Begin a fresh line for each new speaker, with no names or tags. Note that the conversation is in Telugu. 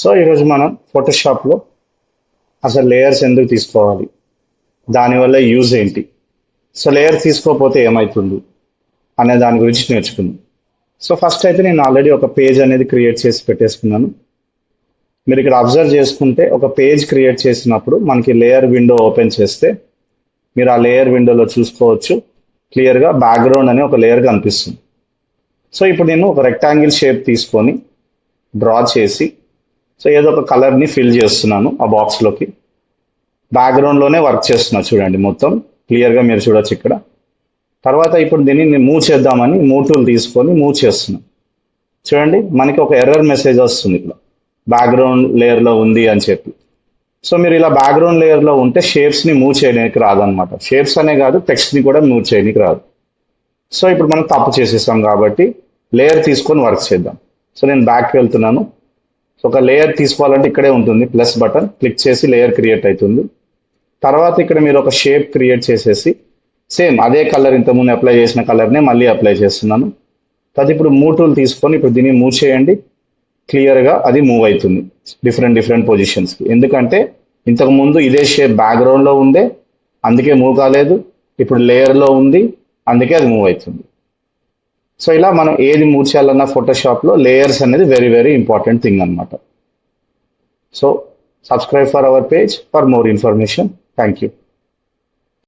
సో ఈరోజు మనం ఫోటోషాప్లో అసలు లేయర్స్ ఎందుకు తీసుకోవాలి, దానివల్ల యూజ్ ఏంటి, సో లేయర్ తీసుకోకపోతే ఏమవుతుంది అనే దాని గురించి నేర్చుకుందాం. సో ఫస్ట్ అయితే నేను ఆల్రెడీ ఒక పేజ్ అనేది క్రియేట్ చేసి పెట్టేసుకున్నాను. మీరు ఇక్కడ అబ్జర్వ్ చేసుకుంటే ఒక పేజ్ క్రియేట్ చేసినప్పుడు మనకి లేయర్ విండో ఓపెన్ చేస్తే మీరు ఆ లేయర్ విండోలో చూసుకోవచ్చు క్లియర్గా బ్యాక్గ్రౌండ్ అనే ఒక లేయర్ కనిపిస్తుంది. సో ఇప్పుడు నేను ఒక రెక్టాంగిల్ షేప్ తీసుకొని డ్రా చేసి సో ఏదో ఒక కలర్ని ఫిల్ చేస్తున్నాను ఆ బాక్స్లోకి. బ్యాక్గ్రౌండ్లోనే వర్క్ చేస్తున్నా, చూడండి మొత్తం క్లియర్గా మీరు చూడొచ్చు ఇక్కడ. తర్వాత ఇప్పుడు దీన్ని మూవ్ చేద్దామని మూవ్ టూల్ తీసుకొని మూవ్ చేస్తున్నాను. చూడండి మనకి ఒక ఎర్రర్ మెసేజ్ వస్తుంది ఇక్కడ, బ్యాక్గ్రౌండ్ లేయర్లో ఉంది అని చెప్పి. సో మీరు ఇలా బ్యాక్గ్రౌండ్ లేయర్లో ఉంటే షేప్స్ని మూవ్ చేయడానికి రాదనమాట. షేప్స్ అనే కాదు, టెక్స్ట్ని కూడా మూవ్ చేయడానికి రాదు. సో ఇప్పుడు మనం తప్పు చేసేసాం కాబట్టి లేయర్ తీసుకొని వర్క్ చేద్దాం. సో నేను బ్యాక్కి వెళ్తున్నాను. సో ఒక లేయర్ తీసుకోవాలంటే ఇక్కడే ఉంటుంది ప్లస్ బటన్, క్లిక్ చేసి లేయర్ క్రియేట్ అవుతుంది. తర్వాత ఇక్కడ మీరు ఒక షేప్ క్రియేట్ చేసేసి సేమ్ అదే కలర్ ఇంతకుముందు అప్లై చేసిన కలర్నే మళ్ళీ అప్లై చేస్తున్నాను. తర్వాత ఇప్పుడు మూవ్ టూల్ తీసుకొని ఇప్పుడు దీన్ని మూవ్ చేయండి. క్లియర్గా అది మూవ్ అవుతుంది డిఫరెంట్ పొజిషన్స్కి. ఎందుకంటే ఇంతకుముందు ఇదే షేప్ బ్యాక్గ్రౌండ్లో ఉండే, అందుకే మూవ్ కాలేదు. ఇప్పుడు లేయర్లో ఉంది, అందుకే అది మూవ్ అవుతుంది. సో ఇలా మనం ఏది మూవ్ చేయాలన్నా ఫోటోషాప్లో లేయర్స్ అనేది వెరీ ఇంపార్టెంట్ థింగ్ అనమాట. So subscribe for hour page for more information. Thank you.